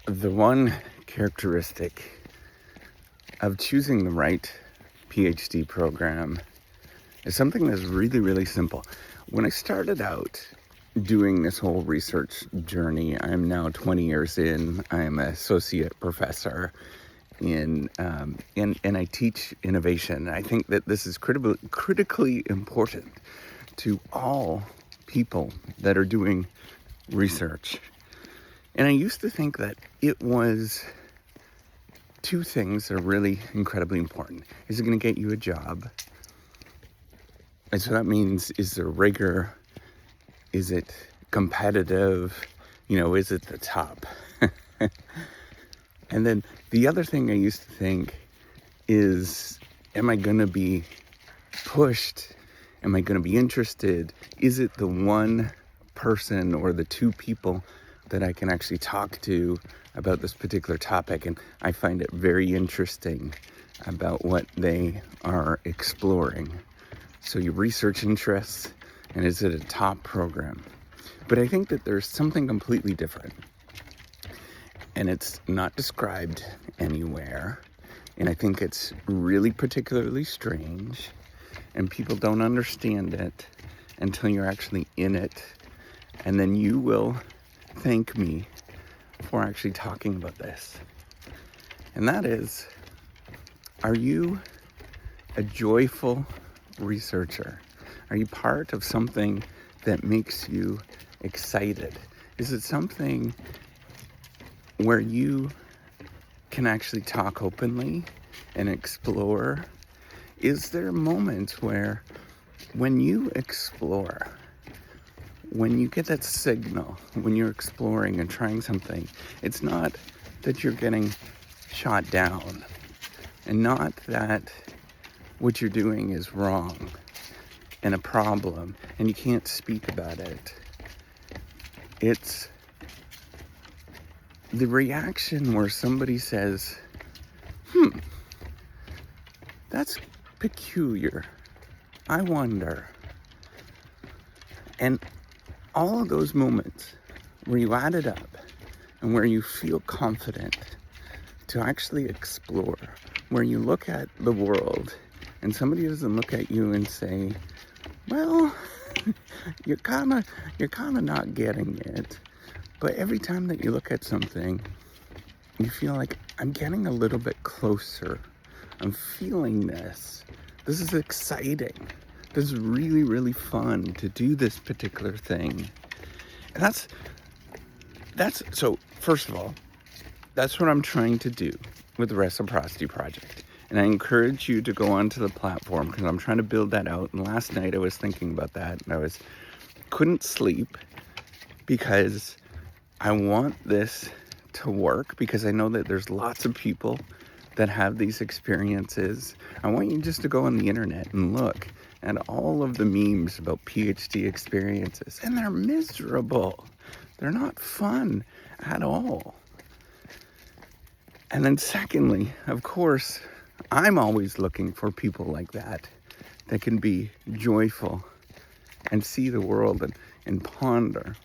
The one characteristic of choosing the right PhD program is something that's really, really simple. When I started out doing this whole research journey, I'm now 20 years in. I'm an associate professor and I teach innovation. I think that this is critically important to all people that are doing research. And I used to think that it was two things that are really incredibly important. Is it going to get you a job? And so that means, is there rigor? Is it competitive? Is it the top? And then the other thing I used to think is, am I going to be pushed? Am I going to be interested? Is it the one person or the two people that I can actually talk to about this particular topic? And I find it very interesting about what they are exploring. So your research interests, and is it a top program? But I think that there's something completely different. And it's not described anywhere. And I think it's really particularly strange. And people don't understand it until you're actually in it. And then you will thank me for actually talking about this. And that is, are you a joyful researcher? Are you part of something that makes you excited? Is it something where you can actually talk openly and explore? Is there moments where when you explore, when you get that signal, when you're exploring and trying something, it's not that you're getting shot down and not that what you're doing is wrong and a problem and you can't speak about it. It's the reaction where somebody says, that's peculiar. I wonder. And all of those moments where you add it up and where you feel confident to actually explore, where you look at the world and somebody doesn't look at you and say, well, you're kind of not getting it. But every time that you look at something, you feel like, I'm getting a little bit closer. I'm feeling this. This is exciting. This is really, really fun to do this particular thing. And that's so first of all, that's what I'm trying to do with the Reciprocity Project. And I encourage you to go onto the platform because I'm trying to build that out. And last night I was thinking about that and couldn't sleep because I want this to work, because I know that there's lots of people that have these experiences. I want you just to go on the internet and look at all of the memes about PhD experiences, and they're miserable. They're not fun at all. And then secondly, of course, I'm always looking for people like that can be joyful and see the world and ponder.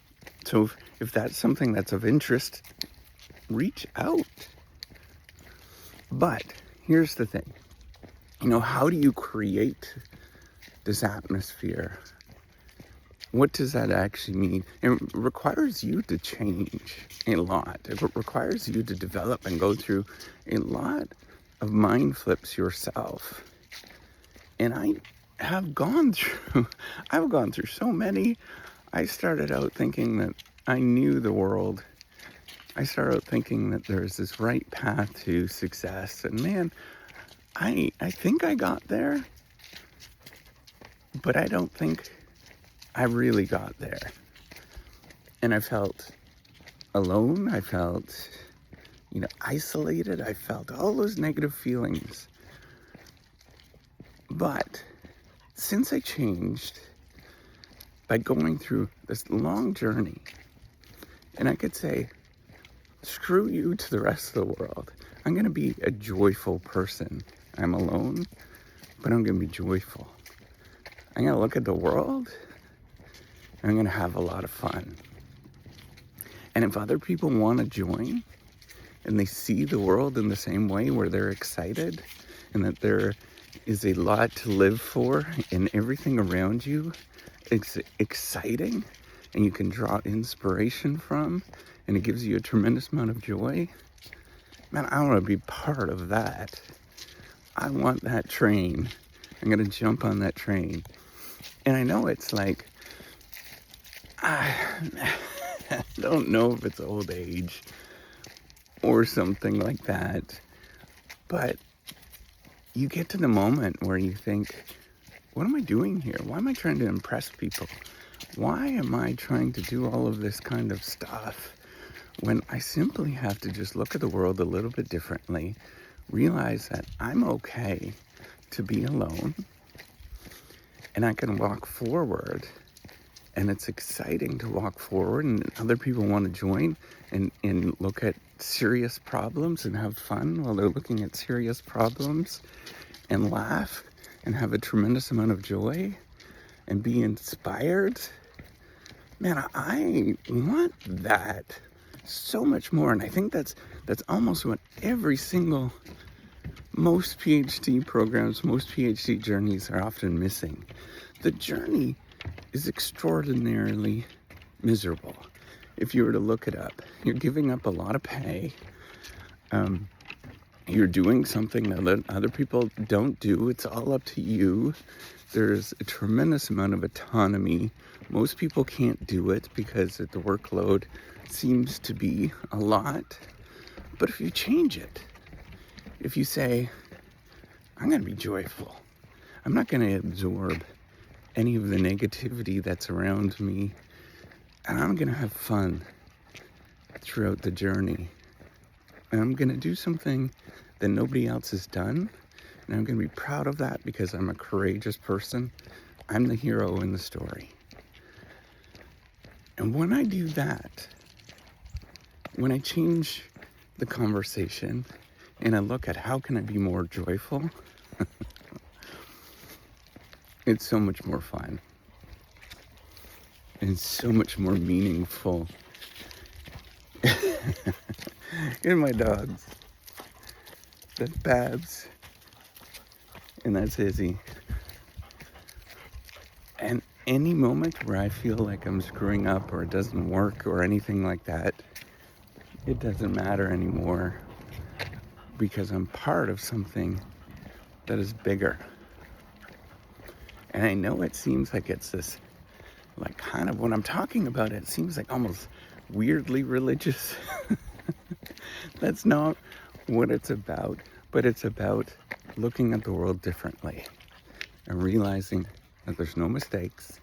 So if that's something that's of interest, reach out. But here's the thing. How do you create this atmosphere? What does that actually mean? It requires you to change a lot. It requires you to develop and go through a lot of mind flips yourself. And I've gone through so many. I started out thinking that I knew the world. I started out thinking that there's this right path to success. And man, I think I got there, but I don't think I really got there. And I felt alone. I felt, isolated. I felt all those negative feelings. But since I changed by going through this long journey, and I could say, screw you to the rest of the world. I'm going to be a joyful person. I'm alone, but I'm going to be joyful. I'm going to look at the world, and I'm going to have a lot of fun. And if other people want to join, and they see the world in the same way, where they're excited and that there is a lot to live for and everything around you is exciting and you can draw inspiration from, and it gives you a tremendous amount of joy. Man, I want to be part of that. I want that train. I'm going to jump on that train. And I know it's like, I don't know if it's old age or something like that, but you get to the moment where you think, what am I doing here? Why am I trying to impress people? Why am I trying to do all of this kind of stuff when I simply have to just look at the world a little bit differently, realize that I'm okay to be alone, and I can walk forward, and it's exciting to walk forward, and other people want to join and look at serious problems and have fun while they're looking at serious problems, and laugh and have a tremendous amount of joy and be inspired. Man, I want that so much more. And I think that's almost what most PhD programs, most PhD journeys are often missing. The journey is extraordinarily miserable. If you were to look it up, you're giving up a lot of pay. You're doing something that other people don't do. It's all up to you. There's a tremendous amount of autonomy. Most people can't do it because the workload seems to be a lot. But if you change it, if you say, I'm going to be joyful, I'm not going to absorb any of the negativity that's around me, and I'm going to have fun throughout the journey. And I'm going to do something that nobody else has done, and I'm going to be proud of that because I'm a courageous person. I'm the hero in the story. And when I do that, when I change the conversation and I look at how can I be more joyful, it's so much more fun and so much more meaningful. Here's my dogs. That's Babs, and that's Izzy. And any moment where I feel like I'm screwing up or it doesn't work or anything like that, it doesn't matter anymore because I'm part of something that is bigger. And I know it seems like it's this, like kind of when I'm talking about it, it seems like almost weirdly religious. That's not what it's about, but it's about looking at the world differently and realizing that there's no mistakes.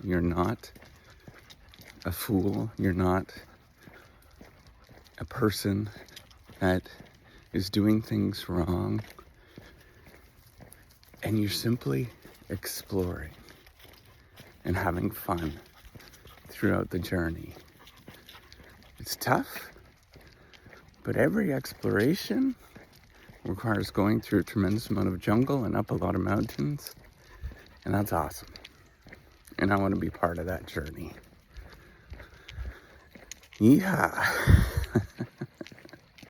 You're not a fool. You're not a person that is doing things wrong. And you're simply exploring and having fun throughout the journey. It's tough, but every exploration requires going through a tremendous amount of jungle and up a lot of mountains, and that's awesome. And I want to be part of that journey. Yeehaw!